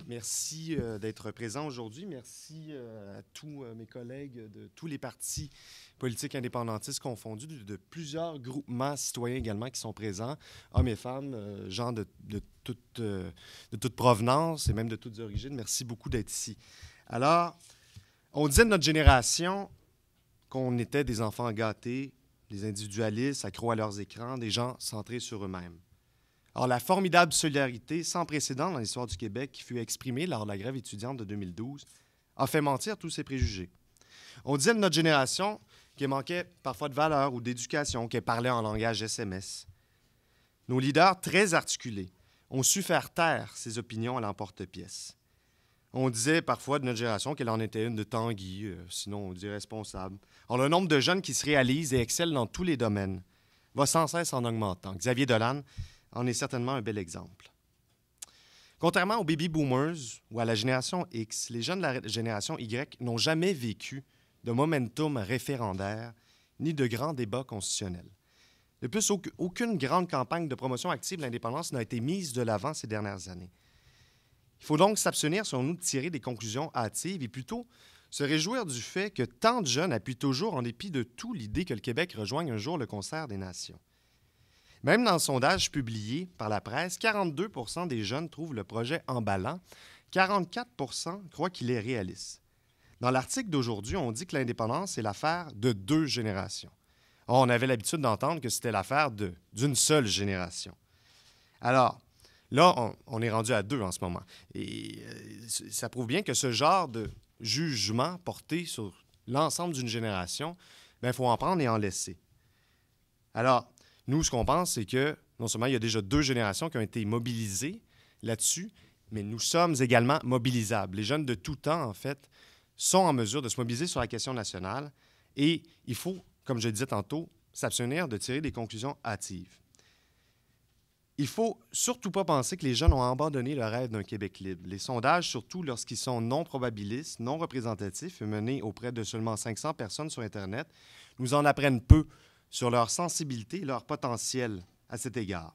Merci d'être présent aujourd'hui. Merci à tous mes collègues de tous les partis politiques indépendantistes confondus, de plusieurs groupements citoyens également qui sont présents, hommes et femmes, gens de toute provenance et même de toutes origines. Merci beaucoup d'être ici. Alors, on disait de notre génération qu'on était des enfants gâtés, des individualistes, accros à leurs écrans, des gens centrés sur eux-mêmes. Or, la formidable solidarité sans précédent dans l'histoire du Québec qui fut exprimée lors de la grève étudiante de 2012 a fait mentir tous ces préjugés. On disait de notre génération qu'elle manquait parfois de valeur ou d'éducation, qu'elle parlait en langage SMS. Nos leaders, très articulés, ont su faire taire ces opinions à l'emporte-pièce. On disait parfois de notre génération qu'elle en était une de Tanguy, sinon on dit responsable. Or, le nombre de jeunes qui se réalisent et excellent dans tous les domaines va sans cesse en augmentant. Xavier Dolan en est certainement un bel exemple. Contrairement aux baby boomers ou à la génération X, les jeunes de la génération Y n'ont jamais vécu de momentum référendaire ni de grands débats constitutionnels. De plus, aucune grande campagne de promotion active de l'indépendance n'a été mise de l'avant ces dernières années. Il faut donc s'abstenir, selon nous, de tirer des conclusions hâtives et plutôt se réjouir du fait que tant de jeunes appuient toujours, en dépit de tout, l'idée que le Québec rejoigne un jour le concert des nations. Même dans le sondage publié par la presse, 42 % des jeunes trouvent le projet emballant, 44 % croient qu'il est réaliste. Dans l'article d'aujourd'hui, on dit que l'indépendance est l'affaire de 2 générations. Or, on avait l'habitude d'entendre que c'était l'affaire d'une seule génération. Alors, là, on est rendu à 2 en ce moment. Et ça prouve bien que ce genre de jugement porté sur l'ensemble d'une génération, il faut en prendre et en laisser. Alors, nous, ce qu'on pense, c'est que non seulement il y a déjà 2 générations qui ont été mobilisées là-dessus, mais nous sommes également mobilisables. Les jeunes de tout temps, en fait, sont en mesure de se mobiliser sur la question nationale et il faut, comme je le disais tantôt, s'abstenir de tirer des conclusions hâtives. Il ne faut surtout pas penser que les jeunes ont abandonné le rêve d'un Québec libre. Les sondages, surtout lorsqu'ils sont non probabilistes, non représentatifs et menés auprès de seulement 500 personnes sur Internet, nous en apprennent peu sur leur sensibilité et leur potentiel à cet égard.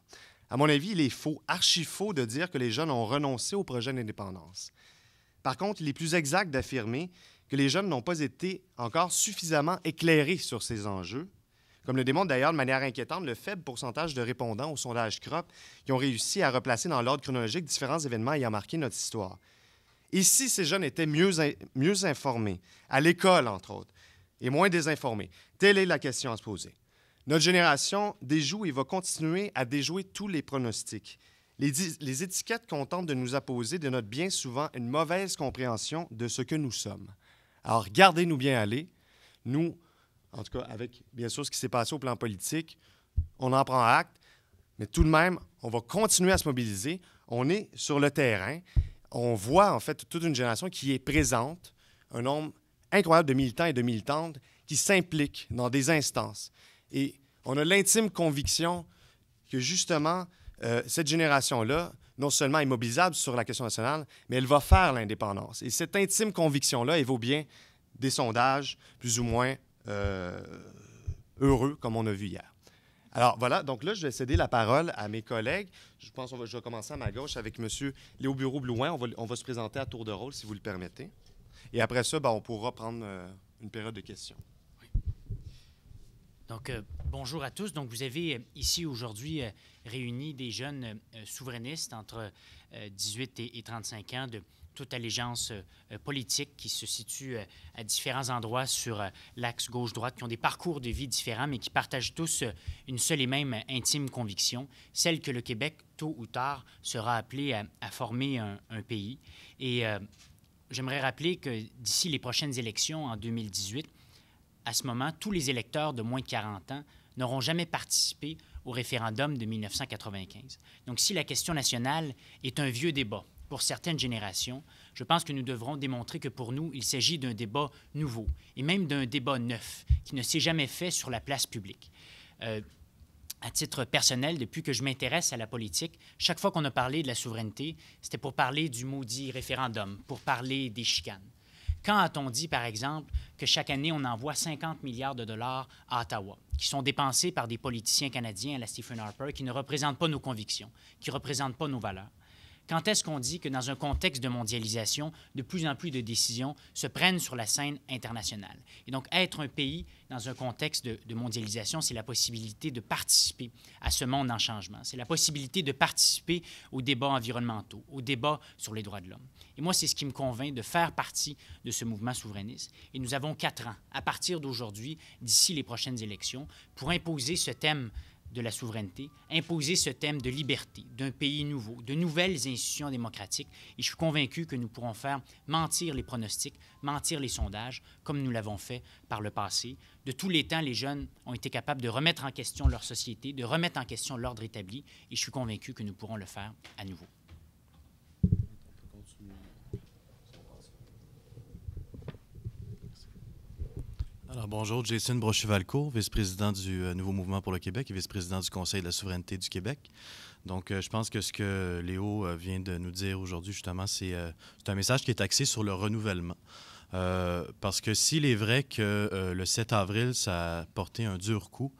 À mon avis, il est faux, archi-faux de dire que les jeunes ont renoncé au projet d'indépendance. Par contre, il est plus exact d'affirmer que les jeunes n'ont pas été encore suffisamment éclairés sur ces enjeux, comme le démontre d'ailleurs de manière inquiétante le faible pourcentage de répondants au sondage CROP qui ont réussi à replacer dans l'ordre chronologique différents événements ayant marqué notre histoire. Et si ces jeunes étaient mieux informés, à l'école entre autres, et moins désinformés, telle est la question à se poser. Notre génération déjoue et va continuer à déjouer tous les pronostics. Les étiquettes qu'on tente de nous apposer dénotent bien souvent une mauvaise compréhension de ce que nous sommes. Alors, gardez-nous bien aller. Nous, en tout cas, avec bien sûr ce qui s'est passé au plan politique, on en prend acte, mais tout de même, on va continuer à se mobiliser. On est sur le terrain. On voit en fait toute une génération qui est présente, un nombre incroyable de militants et de militantes qui s'impliquent dans des instances. Et on a l'intime conviction que, justement, cette génération-là, non seulement est mobilisable sur la question nationale, mais elle va faire l'indépendance. Et cette intime conviction-là, elle vaut bien des sondages plus ou moins heureux, comme on a vu hier. Alors, voilà. Donc là, je vais céder la parole à mes collègues. Je pense que je vais commencer à ma gauche avec M. Léo Bureau-Blouin. On va se présenter à tour de rôle, si vous le permettez. Et après ça, on pourra prendre une période de questions. Donc, bonjour à tous. Donc, vous avez ici aujourd'hui réuni des jeunes souverainistes entre 18 et 35 ans de toute allégeance politique qui se situent à différents endroits sur l'axe gauche-droite, qui ont des parcours de vie différents, mais qui partagent tous une seule et même intime conviction, celle que le Québec, tôt ou tard, sera appelé à former un pays. Et j'aimerais rappeler que d'ici les prochaines élections en 2018, à ce moment, tous les électeurs de moins de 40 ans n'auront jamais participé au référendum de 1995. Donc, si la question nationale est un vieux débat pour certaines générations, je pense que nous devrons démontrer que pour nous, il s'agit d'un débat nouveau et même d'un débat neuf qui ne s'est jamais fait sur la place publique. À titre personnel, depuis que je m'intéresse à la politique, chaque fois qu'on a parlé de la souveraineté, c'était pour parler du maudit référendum, pour parler des chicanes. Quand a-t-on dit, par exemple, que chaque année, on envoie 50 milliards de dollars à Ottawa, qui sont dépensés par des politiciens canadiens à la Stephen Harper, qui ne représentent pas nos convictions, qui ne représentent pas nos valeurs? Quand est-ce qu'on dit que dans un contexte de mondialisation, de plus en plus de décisions se prennent sur la scène internationale? Et donc, être un pays dans un contexte de mondialisation, c'est la possibilité de participer à ce monde en changement. C'est la possibilité de participer aux débats environnementaux, aux débats sur les droits de l'homme. Et moi, c'est ce qui me convainc de faire partie de ce mouvement souverainiste. Et nous avons 4 ans, à partir d'aujourd'hui, d'ici les prochaines élections, pour imposer ce thème de la souveraineté, imposer ce thème de liberté, d'un pays nouveau, de nouvelles institutions démocratiques. Et je suis convaincu que nous pourrons faire mentir les pronostics, mentir les sondages, comme nous l'avons fait par le passé. De tous les temps, les jeunes ont été capables de remettre en question leur société, de remettre en question l'ordre établi, et je suis convaincu que nous pourrons le faire à nouveau. Alors, bonjour, Jason Brochu-Valcourt, vice-président du Nouveau Mouvement pour le Québec et vice-président du Conseil de la souveraineté du Québec. Donc, je pense que ce que Léo vient de nous dire aujourd'hui, justement, c'est un message qui est axé sur le renouvellement. Parce que s'il est vrai que le 7 avril, ça a porté un dur coup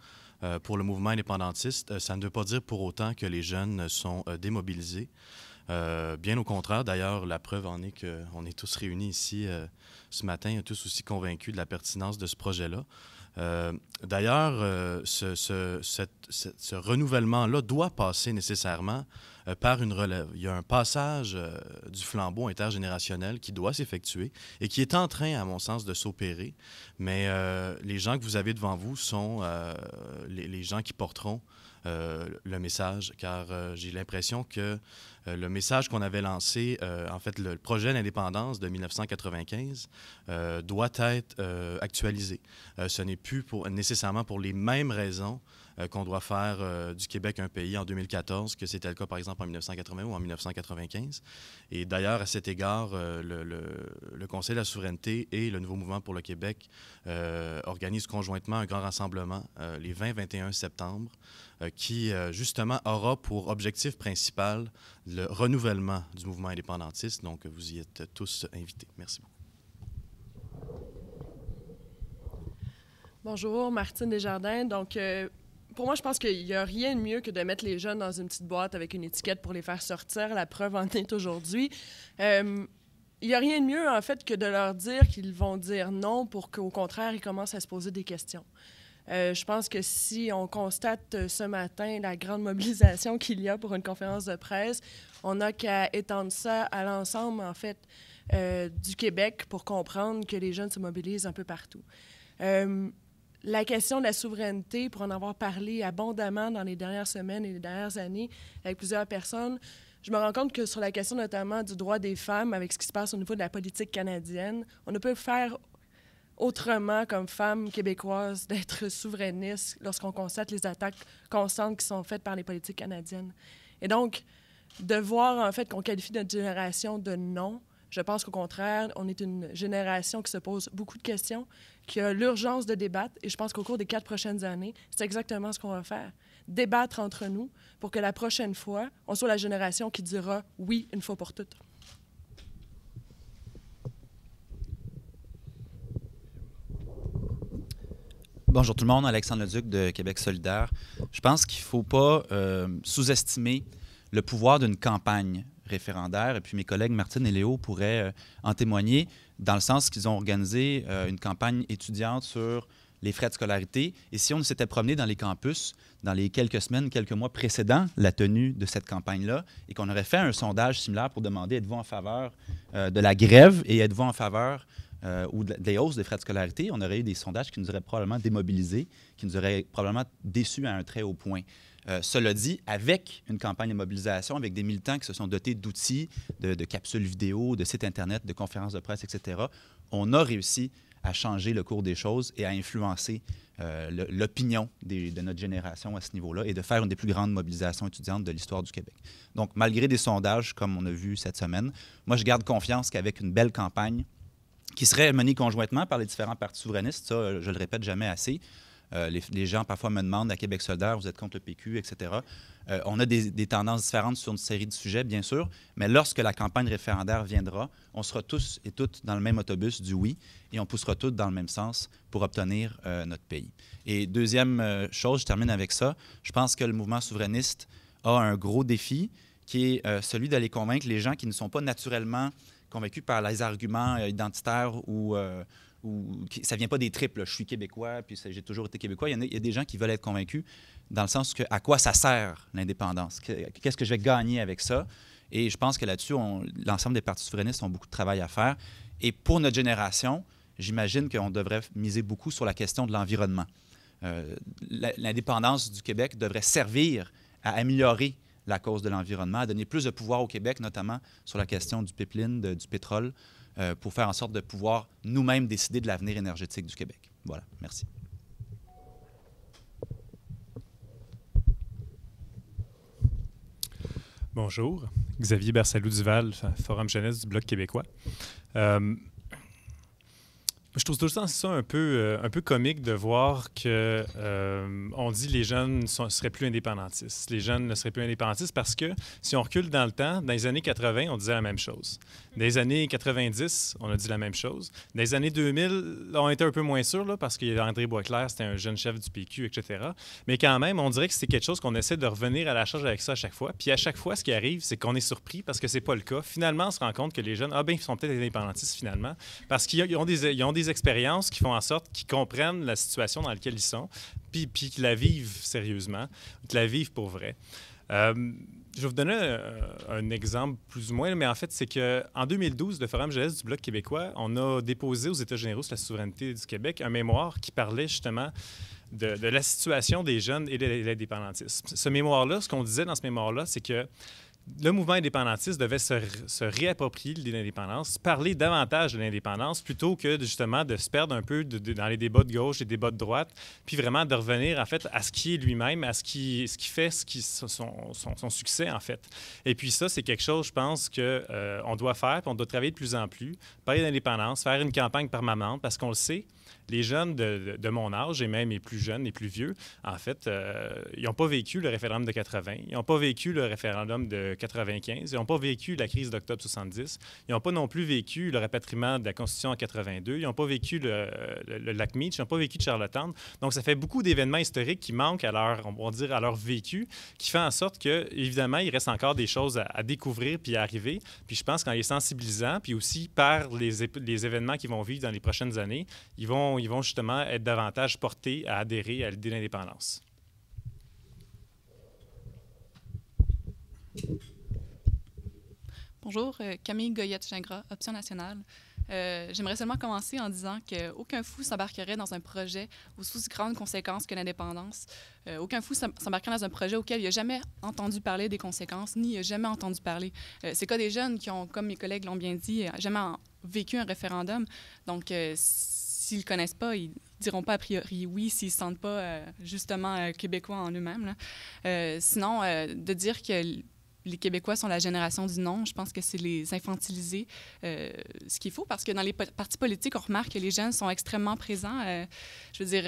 pour le mouvement indépendantiste, ça ne veut pas dire pour autant que les jeunes sont démobilisés. Bien au contraire, d'ailleurs, la preuve en est qu'on est tous réunis ici ce matin, tous aussi convaincus de la pertinence de ce projet-là. D'ailleurs, ce renouvellement-là doit passer nécessairement par une relève. Il y a un passage du flambeau intergénérationnel qui doit s'effectuer et qui est en train, à mon sens, de s'opérer. Mais les gens que vous avez devant vous sont les gens qui porteront le message, car j'ai l'impression que le message qu'on avait lancé, en fait, le projet d'indépendance de 1995 doit être actualisé. Ce n'est plus nécessairement pour les mêmes raisons qu'on doit faire du Québec un pays en 2014, que c'était le cas, par exemple, en 1980 ou en 1995. Et d'ailleurs, à cet égard, le Conseil de la souveraineté et le Nouveau Mouvement pour le Québec organisent conjointement un grand rassemblement les 20-21 septembre qui, justement, aura pour objectif principal le renouvellement du mouvement indépendantiste. Donc, vous y êtes tous invités. Merci beaucoup. Bonjour, Martine Desjardins. Donc, pour moi, je pense qu'il n'y a rien de mieux que de mettre les jeunes dans une petite boîte avec une étiquette pour les faire sortir. La preuve en est aujourd'hui. Il n'y a rien de mieux, en fait, que de leur dire qu'ils vont dire non pour qu'au contraire, ils commencent à se poser des questions. Je pense que si on constate ce matin la grande mobilisation qu'il y a pour une conférence de presse, on n'a qu'à étendre ça à l'ensemble, en fait, du Québec pour comprendre que les jeunes se mobilisent un peu partout. La question de la souveraineté, pour en avoir parlé abondamment dans les dernières semaines et les dernières années avec plusieurs personnes, je me rends compte que sur la question notamment du droit des femmes, avec ce qui se passe au niveau de la politique canadienne, on ne peut faire autrement, comme femmes québécoises, d'être souverainistes lorsqu'on constate les attaques constantes qui sont faites par les politiques canadiennes. Et donc, de voir en fait qu'on qualifie notre génération de non, je pense qu'au contraire, on est une génération qui se pose beaucoup de questions, qui a l'urgence de débattre. Et je pense qu'au cours des 4 prochaines années, c'est exactement ce qu'on va faire. Débattre entre nous pour que la prochaine fois, on soit la génération qui dira « oui » une fois pour toutes. Bonjour tout le monde, Alexandre Leduc de Québec solidaire. Je pense qu'il ne faut pas sous-estimer le pouvoir d'une campagne référendaire. Et puis mes collègues Martine et Léo pourraient en témoigner dans le sens qu'ils ont organisé une campagne étudiante sur les frais de scolarité. Et si on s'était promené dans les campus dans les quelques semaines, quelques mois précédant la tenue de cette campagne-là et qu'on aurait fait un sondage similaire pour demander êtes-vous en faveur de la grève et êtes-vous en faveur ou des hausses des frais de scolarité, on aurait eu des sondages qui nous auraient probablement démobilisés, qui nous auraient probablement déçus à un très haut point. Cela dit, avec une campagne de mobilisation, avec des militants qui se sont dotés d'outils, de capsules vidéo, de sites Internet, de conférences de presse, etc., on a réussi à changer le cours des choses et à influencer l'opinion de notre génération à ce niveau-là et de faire une des plus grandes mobilisations étudiantes de l'histoire du Québec. Donc, malgré des sondages, comme on a vu cette semaine, moi, je garde confiance qu'avec une belle campagne qui serait menée conjointement par les différents partis souverainistes, ça, je le répète jamais assez. Les gens parfois me demandent à Québec solidaire, vous êtes contre le PQ, etc. On a des tendances différentes sur une série de sujets, bien sûr, mais lorsque la campagne référendaire viendra, on sera tous et toutes dans le même autobus du oui et on poussera tous dans le même sens pour obtenir notre pays. Et deuxième chose, je termine avec ça, je pense que le mouvement souverainiste a un gros défi qui est celui d'aller convaincre les gens qui ne sont pas naturellement convaincus par les arguments identitaires ou ça ne vient pas des tripes. Là. Je suis québécois, puis j'ai toujours été québécois. Il y a des gens qui veulent être convaincus dans le sens que à quoi ça sert l'indépendance? Qu'est-ce que je vais gagner avec ça? Et je pense que là-dessus, l'ensemble des partis souverainistes ont beaucoup de travail à faire. Et pour notre génération, j'imagine qu'on devrait miser beaucoup sur la question de l'environnement. L'indépendance du Québec devrait servir à améliorer la cause de l'environnement, à donner plus de pouvoir au Québec, notamment sur la question du pipeline, du pétrole, pour faire en sorte de pouvoir nous-mêmes décider de l'avenir énergétique du Québec. Voilà, merci. Bonjour, Xavier Bersalou-Duval, Forum Jeunesse du Bloc québécois. Je trouve tout le temps ça un peu comique de voir que on dit que les jeunes ne seraient plus indépendantistes. Les jeunes ne seraient plus indépendantistes parce que si on recule dans le temps, dans les années 80, on disait la même chose. Dans les années 90, on a dit la même chose. Dans les années 2000, on était un peu moins sûr là, parce qu'André Boisclair, c'était un jeune chef du PQ, etc. Mais quand même, on dirait que c'est quelque chose qu'on essaie de revenir à la charge avec ça à chaque fois. Puis à chaque fois, ce qui arrive, c'est qu'on est surpris parce que c'est pas le cas. Finalement, on se rend compte que les jeunes, ils sont peut-être indépendantistes finalement, parce qu'ils ont des expériences qui font en sorte qu'ils comprennent la situation dans laquelle ils sont, puis qu'ils la vivent sérieusement, qu'ils la vivent pour vrai. Je vais vous donner un exemple plus ou moins, mais en fait, c'est qu'en 2012, le Forum Jeunesse du Bloc québécois, on a déposé aux États généraux sur la souveraineté du Québec un mémoire qui parlait justement de la situation des jeunes et de l'indépendantisme. Ce mémoire-là, ce qu'on disait dans ce mémoire-là, c'est que le mouvement indépendantiste devait se réapproprier l'indépendance, parler davantage de l'indépendance plutôt que justement de se perdre un peu dans les débats de gauche, les débats de droite, puis vraiment de revenir en fait à ce qui est lui-même, à ce qui fait son succès en fait. Et puis ça, c'est quelque chose, je pense, qu'on doit faire, puis on doit travailler de plus en plus, parler d'indépendance, faire une campagne permanente, parce qu'on le sait, les jeunes de mon âge, et même les plus jeunes, les plus vieux, en fait, ils n'ont pas vécu le référendum de 80, ils n'ont pas vécu le référendum de 95, ils n'ont pas vécu la crise d'octobre 70, ils n'ont pas non plus vécu le rapatriement de la Constitution en 82, ils n'ont pas vécu le lac Meach, ils n'ont pas vécu de Charlottetown. Donc, ça fait beaucoup d'événements historiques qui manquent à leur vécu, qui fait en sorte que, évidemment, il reste encore des choses à découvrir puis à arriver. Puis je pense qu'en les sensibilisant, puis aussi par les événements qu'ils vont vivre dans les prochaines années, ils vont justement être davantage portés à adhérer à l'idée de l'indépendance. Bonjour, Camille Goyette-Gingras, Option nationale. J'aimerais seulement commencer en disant qu'aucun fou s'embarquerait dans un projet aux aussi grandes conséquences que l'indépendance. Aucun fou s'embarquerait dans un projet auquel il n'a jamais entendu parler des conséquences, ni jamais entendu parler. C'est le cas des jeunes qui ont, comme mes collègues l'ont bien dit, jamais vécu un référendum. Donc, s'ils ne le connaissent pas, ils ne diront pas a priori oui s'ils ne se sentent pas justement québécois en eux-mêmes. Sinon, de dire que les Québécois sont la génération du non, je pense que c'est les infantiliser, ce qu'il faut, parce que dans les partis politiques, on remarque que les jeunes sont extrêmement présents. Je veux dire,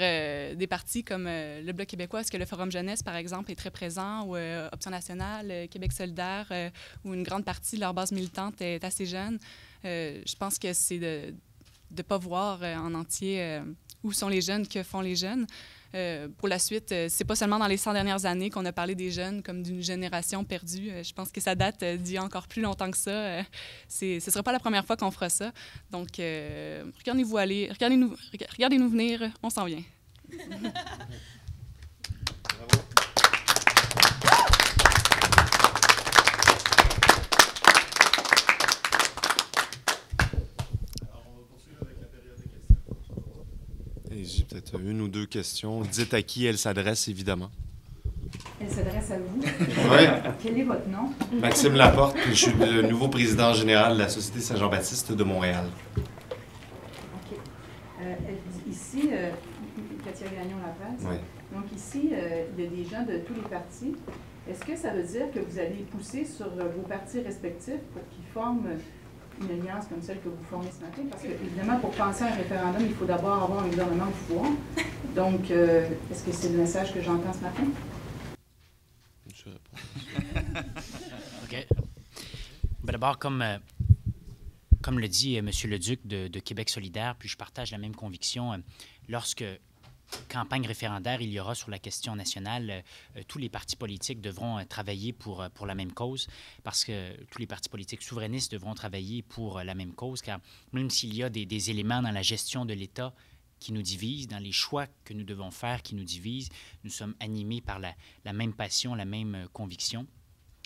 des partis comme le Bloc québécois, est-ce que le Forum Jeunesse, par exemple, est très présent, ou Option nationale, Québec solidaire, où une grande partie de leur base militante est assez jeune. Je pense que c'est de ne pas voir en entier où sont les jeunes, que font les jeunes. Pour la suite, c'est pas seulement dans les 100 dernières années qu'on a parlé des jeunes comme d'une génération perdue. Je pense que ça date d'il y a encore plus longtemps que ça. Ce ne sera pas la première fois qu'on fera ça. Donc, regardez-vous aller, regardez-nous venir, on s'en vient. J'ai peut-être une ou deux questions. Dites à qui elle s'adresse, évidemment. Elle s'adresse à vous. Oui. Quel est votre nom? Maxime Laporte, puis je suis le nouveau président général de la Société Saint-Jean-Baptiste de Montréal. OK. Ici, Katia Gagnon-Lapage. Oui. Donc ici, il y a des gens de tous les partis. Est-ce que ça veut dire que vous allez pousser sur vos partis respectifs pour qu'ils forment une alliance comme celle que vous formez ce matin? Parce que, évidemment, pour penser à un référendum, il faut d'abord avoir un gouvernement au pouvoir. Donc, est-ce que c'est le message que j'entends ce matin? Je réponds. OK. Ben d'abord, comme le dit M. Leduc de Québec solidaire, puis je partage la même conviction, lorsque campagne référendaire il y aura sur la question nationale, tous les partis politiques devront travailler pour la même cause, parce que tous les partis politiques souverainistes devront travailler pour la même cause, car même s'il y a des éléments dans la gestion de l'État qui nous divisent, dans les choix que nous devons faire qui nous divisent, nous sommes animés par la même passion, la même conviction.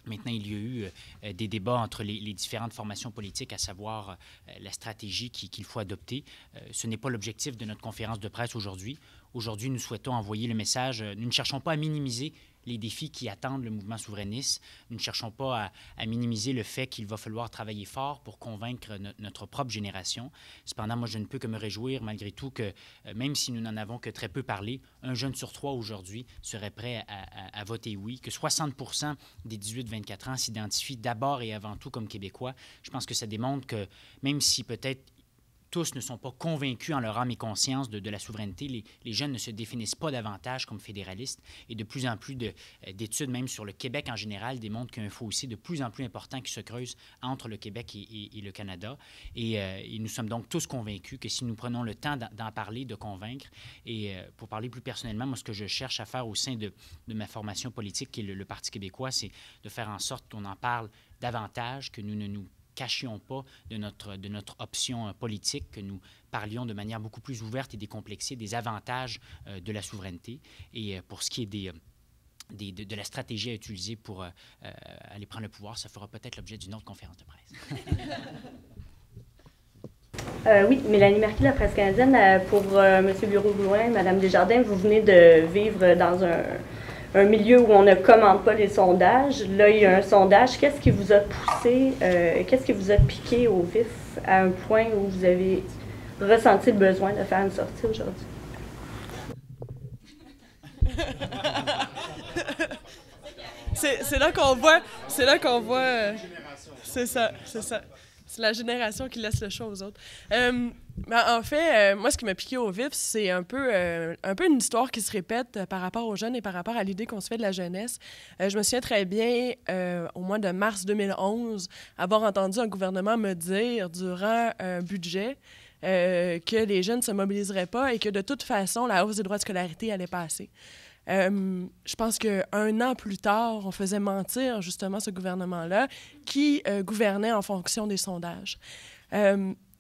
Maintenant, il y a eu des débats entre les différentes formations politiques, à savoir la stratégie qu'il faut adopter. Ce n'est pas l'objectif de notre conférence de presse aujourd'hui. Aujourd'hui, nous souhaitons envoyer le message, nous ne cherchons pas à minimiser les défis qui attendent le mouvement souverainiste. Nous ne cherchons pas à minimiser le fait qu'il va falloir travailler fort pour convaincre notre propre génération. Cependant, moi, je ne peux que me réjouir, malgré tout, que même si nous n'en avons que très peu parlé, un jeune sur 3 aujourd'hui serait prêt à voter oui, que 60 % des 18-24 ans s'identifient d'abord et avant tout comme Québécois. Je pense que ça démontre que même si peut-être tous ne sont pas convaincus en leur âme et conscience de la souveraineté. Les jeunes ne se définissent pas davantage comme fédéralistes et de plus en plus d'études, même sur le Québec en général, démontrent qu'il y a un fossé de plus en plus important qui se creuse entre le Québec et le Canada. Et nous sommes donc tous convaincus que si nous prenons le temps d'en parler, de convaincre, et pour parler plus personnellement, moi, ce que je cherche à faire au sein de ma formation politique, qui est le Parti québécois, c'est de faire en sorte qu'on en parle davantage, que nous ne nous cachions pas de notre option politique, que nous parlions de manière beaucoup plus ouverte et décomplexée des avantages de la souveraineté. Et pour ce qui est de la stratégie à utiliser pour aller prendre le pouvoir, ça fera peut-être l'objet d'une autre conférence de presse. Oui, Mélanie Marquis de la Presse canadienne. Pour M. Bureau-Blouin, Mme Desjardins, vous venez de vivre dans un milieu où on ne commente pas les sondages. Là, il y a un sondage. Qu'est-ce qui vous a poussé, qu'est-ce qui vous a piqué au vif à un point où vous avez ressenti le besoin de faire une sortie aujourd'hui? C'est là qu'on voit, c'est ça. C'est la génération qui laisse le choix aux autres. En fait, moi, ce qui m'a piqué au vif, c'est un peu une histoire qui se répète par rapport aux jeunes et par rapport à l'idée qu'on se fait de la jeunesse. Je me souviens très bien, au mois de mars 2011, avoir entendu un gouvernement me dire, durant un budget, que les jeunes ne se mobiliseraient pas et que, de toute façon, la hausse des droits de scolarité allait passer. Je pense qu'un an plus tard, on faisait mentir justement ce gouvernement-là qui gouvernait en fonction des sondages.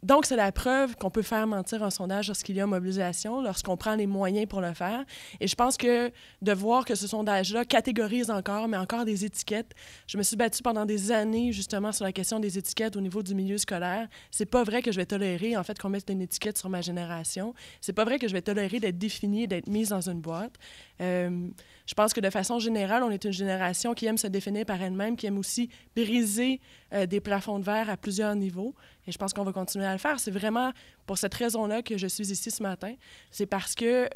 Donc, c'est la preuve qu'on peut faire mentir un sondage lorsqu'il y a mobilisation, lorsqu'on prend les moyens pour le faire. Et je pense que de voir que ce sondage-là catégorise encore, mais encore des étiquettes. Je me suis battue pendant des années, justement, sur la question des étiquettes au niveau du milieu scolaire. C'est pas vrai que je vais tolérer, en fait, qu'on mette une étiquette sur ma génération. C'est pas vrai que je vais tolérer d'être définie, d'être mise dans une boîte. Je pense que de façon générale, on est une génération qui aime se définir par elle-même, qui aime aussi briser des plafonds de verre à plusieurs niveaux. Et je pense qu'on va continuer à le faire. C'est vraiment pour cette raison-là que je suis ici ce matin. C'est parce que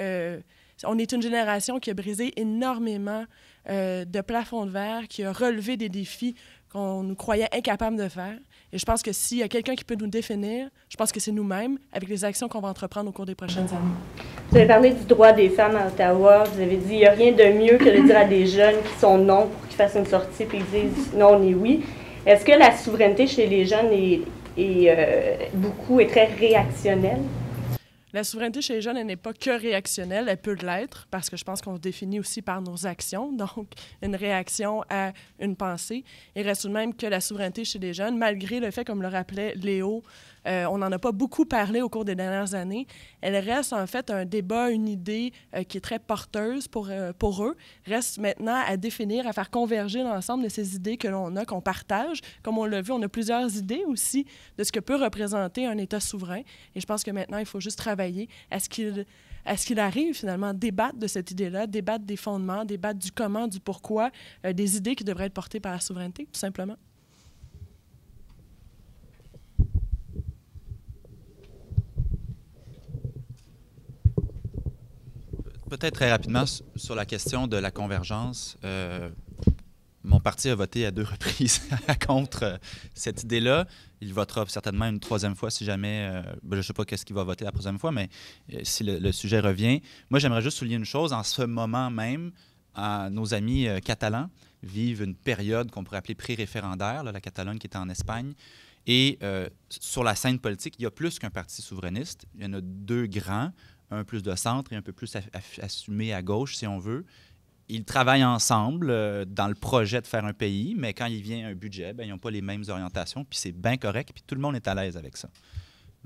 on est une génération qui a brisé énormément de plafonds de verre, qui a relevé des défis qu'on nous croyait incapables de faire. Et je pense que s'il y a quelqu'un qui peut nous définir, je pense que c'est nous-mêmes, avec les actions qu'on va entreprendre au cours des prochaines années. Vous avez parlé du droit des femmes à Ottawa. Vous avez dit qu'il n'y a rien de mieux que de dire à des jeunes qui sont non pour qu'ils fassent une sortie puis qu'ils disent non, on est oui. Est-ce que la souveraineté chez les jeunes est très réactionnelle? La souveraineté chez les jeunes, elle n'est pas que réactionnelle, elle peut l'être, parce que je pense qu'on se définit aussi par nos actions, donc une réaction à une pensée. Il reste tout de même que la souveraineté chez les jeunes, malgré le fait, comme le rappelait Léo, on n'en a pas beaucoup parlé au cours des dernières années, elle reste en fait un débat, une idée qui est très porteuse pour eux, reste maintenant à définir, à faire converger l'ensemble de ces idées que l'on a, qu'on partage. Comme on l'a vu, on a plusieurs idées aussi de ce que peut représenter un État souverain. Et je pense que maintenant, il faut juste travailler à ce qu'il arrive finalement, débattre de cette idée-là, débattre des fondements, débattre du comment, du pourquoi, des idées qui devraient être portées par la souveraineté, tout simplement. Peut-être très rapidement sur la question de la convergence. Mon parti a voté à 2 reprises contre cette idée-là. Il votera certainement une 3e fois si jamais... je ne sais pas qu'est-ce qu'il va voter la 3e fois, mais si le sujet revient. Moi, j'aimerais juste souligner une chose. En ce moment même, nos amis catalans vivent une période qu'on pourrait appeler pré-référendaire, la Catalogne qui est en Espagne. Et sur la scène politique, il y a plus qu'un parti souverainiste. Il y en a 2 grands. un plus de centre et un peu plus assumé à gauche, si on veut. Ils travaillent ensemble dans le projet de faire un pays, mais quand il vient un budget, ils n'ont pas les mêmes orientations, puis c'est bien correct, puis tout le monde est à l'aise avec ça.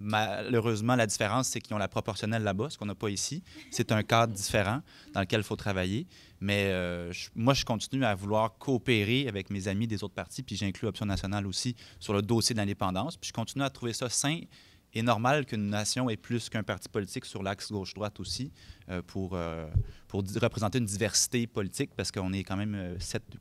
Malheureusement, la différence, c'est qu'ils ont la proportionnelle là-bas, ce qu'on n'a pas ici. C'est un cadre différent dans lequel il faut travailler. Mais moi, je continue à vouloir coopérer avec mes amis des autres partis, puis j'inclus Option nationale aussi sur le dossier de l'indépendance. Puis je continue à trouver ça sain et normal qu'une nation ait plus qu'un parti politique sur l'axe gauche-droite aussi pour représenter une diversité politique, parce qu'on est quand même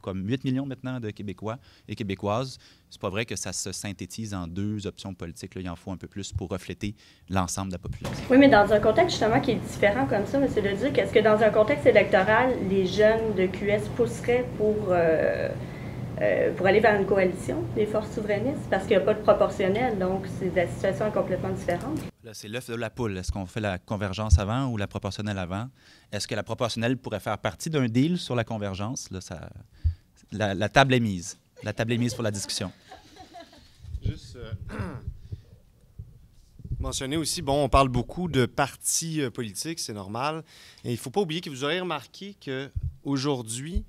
8 millions maintenant de Québécois et Québécoises. C'est pas vrai que ça se synthétise en 2 options politiques. Là, il en faut un peu plus pour refléter l'ensemble de la population. Oui, mais dans un contexte justement qui est différent comme ça, M. Leduc, est-ce que dans un contexte électoral, les jeunes de QS pousseraient pour aller vers une coalition des forces souverainistes? Parce qu'il n'y a pas de proportionnel, donc la situation est complètement différente. Là, c'est l'œuf de la poule. Est-ce qu'on fait la convergence avant ou la proportionnelle avant? Est-ce que la proportionnelle pourrait faire partie d'un deal sur la convergence? Là, la table est mise. La table est mise pour la discussion. Juste mentionner aussi, on parle beaucoup de partis politiques, c'est normal. Et il ne faut pas oublier que vous aurez remarqué qu'aujourd'hui,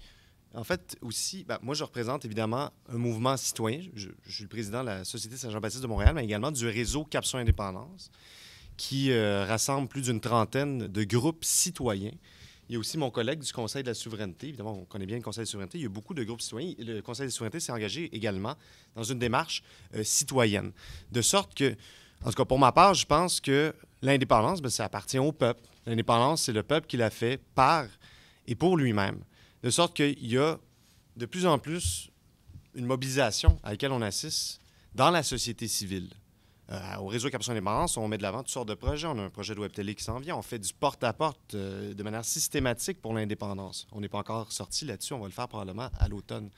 en fait, aussi, moi, je représente évidemment un mouvement citoyen. Je suis le président de la Société Saint-Jean-Baptiste de Montréal, mais également du réseau Caption Indépendance, qui rassemble plus d'une trentaine de groupes citoyens. Il y a aussi mon collègue du Conseil de la souveraineté. Évidemment, on connaît bien le Conseil de la souveraineté. Il y a beaucoup de groupes citoyens. Le Conseil de la souveraineté s'est engagé également dans une démarche citoyenne. De sorte que, en tout cas, pour ma part, je pense que l'indépendance, ça appartient au peuple. L'indépendance, c'est le peuple qui l'a fait par et pour lui-même. De sorte qu'il y a de plus en plus une mobilisation à laquelle on assiste dans la société civile. Au réseau Caption Indépendance, on met de l'avant toutes sortes de projets. On a un projet de web télé qui s'en vient. On fait du porte-à-porte de manière systématique pour l'indépendance. On n'est pas encore sorti là-dessus. On va le faire probablement à l'automne.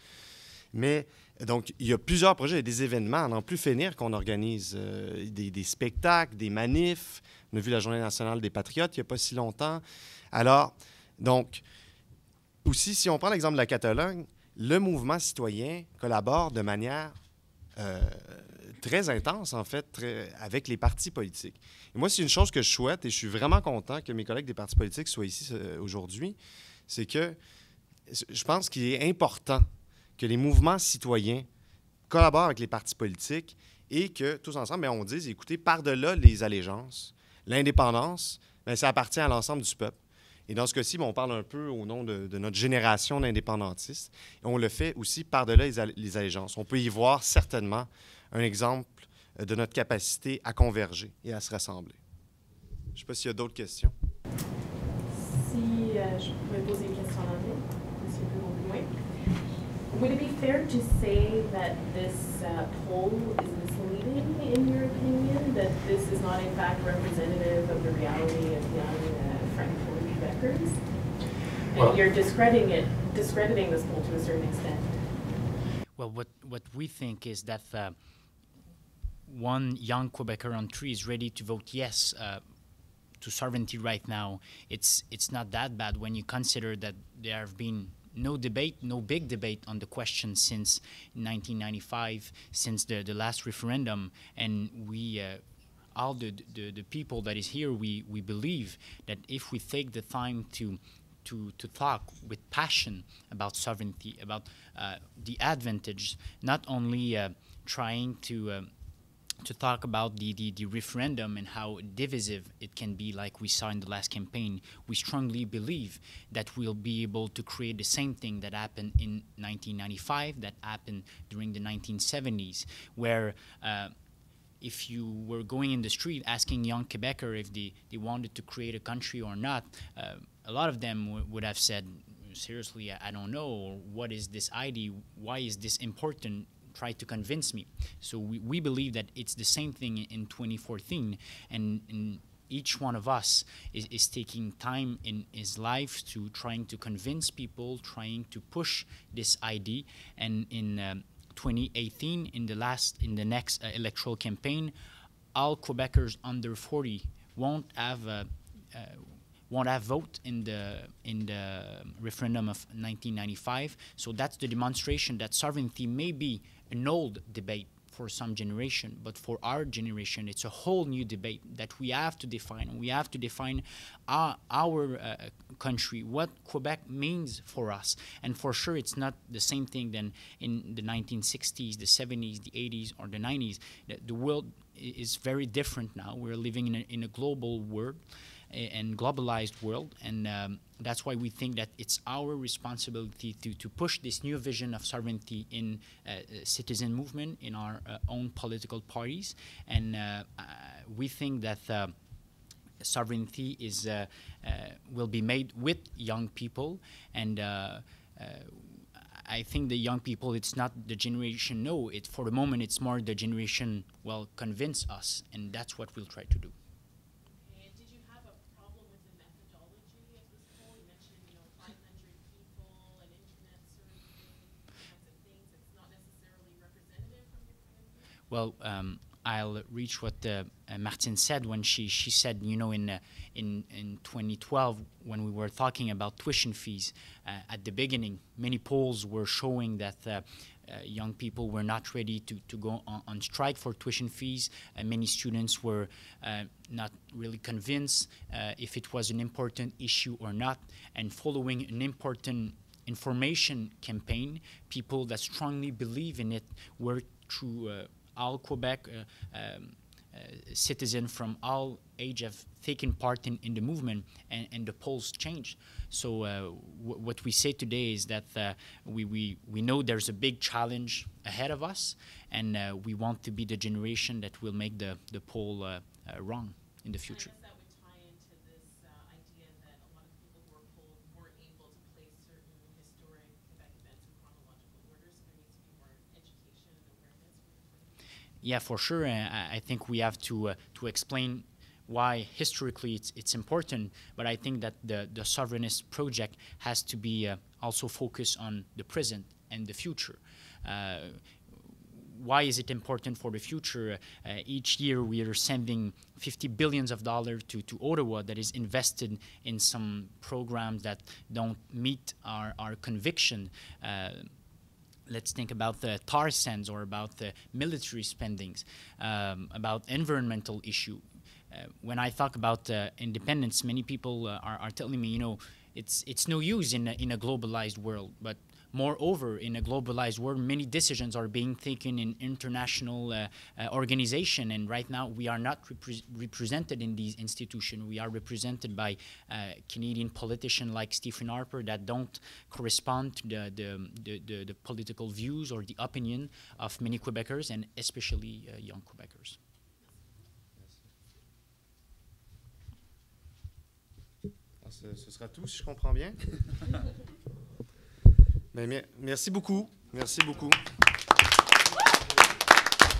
Mais donc, il y a plusieurs projets, il y a des événements à n'en plus finir qu'on organise, des spectacles, des manifs. On a vu la Journée nationale des patriotes il n'y a pas si longtemps. Alors, donc, aussi, si on prend l'exemple de la Catalogne, le mouvement citoyen collabore de manière très intense, en fait, avec les partis politiques. Et moi, c'est une chose que je souhaite, et je suis vraiment content que mes collègues des partis politiques soient ici aujourd'hui, c'est que je pense qu'il est important que les mouvements citoyens collaborent avec les partis politiques et que, tous ensemble, on dise, écoutez, par-delà les allégeances, l'indépendance, ça appartient à l'ensemble du peuple. Et dans ce cas-ci, on parle un peu au nom de notre génération d'indépendantistes. Et on le fait aussi par-delà les allégeances. On peut y voir certainement un exemple de notre capacité à converger et à se rassembler. Je ne sais pas s'il y a d'autres questions. Si je pouvais poser une question en anglais, M. Bureau-Blouin. Would it be fair to say that this poll is misleading, in your opinion, that this is not in fact representative of the reality of young Francophone Quebecers? And you're discrediting this poll to a certain extent. Well, what we think is that one young Quebecer on 3 is ready to vote yes to sovereignty right now. It's not that bad when you consider that there have been no big debate on the question since 1995, since the last referendum, and we all the people that is here, we believe that if we take the time to talk with passion about sovereignty, about the advantage, not only trying to talk about the referendum and how divisive it can be, like we saw in the last campaign. We strongly believe that we'll be able to create the same thing that happened in 1995, that happened during the 1970s, where if you were going in the street asking young Quebecers if they wanted to create a country or not, a lot of them would have said, seriously, I don't know, or what is this idea, why is this important? Try to convince me. So we believe that it's the same thing in 2014, and each one of us is taking time in his life to trying to convince people, trying to push this idea. And in 2018, in the next electoral campaign, all Quebecers under 40 won't have vote in the referendum of 1995. So that's the demonstration that sovereignty may be an old debate for some generation, but for our generation, it's a whole new debate that we have to define. We have to define our country, what Quebec means for us. And for sure, it's not the same thing than in the 1960s, the 70s, the 80s, or the 90s. The world is very different now. We're living in a global world and globalized world, and that's why we think that it's our responsibility to push this new vision of sovereignty in citizen movement, in our own political parties, and we think that sovereignty is will be made with young people, and I think the young people, it's not the generation no, for the moment it's more the generation will convince us, and that's what we'll try to do. Well, I'll reach what Martine said when she said, you know, in 2012, when we were talking about tuition fees, at the beginning, many polls were showing that young people were not ready to go on strike for tuition fees. Many students were not really convinced if it was an important issue or not. And following an important information campaign, people that strongly believe in it were through all Quebec citizens from all age have taken part in the movement, and the polls changed. So what we say today is that we know there's a big challenge ahead of us, and we want to be the generation that will make the poll wrong in the future. Yeah, for sure. I think we have to explain why historically it's important, but I think that the sovereignist project has to be also focused on the present and the future. Why is it important for the future? Each year we are sending $50 billion to Ottawa that is invested in some programs that don't meet our conviction. Let's think about the tar sands or about the military spendings, about environmental issue. When I talk about independence, many people are telling me, you know, it's no use in a globalized world. But moreover, in a globalized world, many decisions are being taken in international organization, and right now we are not represented in these institutions. We are represented by Canadian politicians like Stephen Harper that don't correspond to the political views or the opinion of many Quebecers, and especially young Quebecers. Ce sera tout, si je comprends bien. Mais merci beaucoup. Merci beaucoup.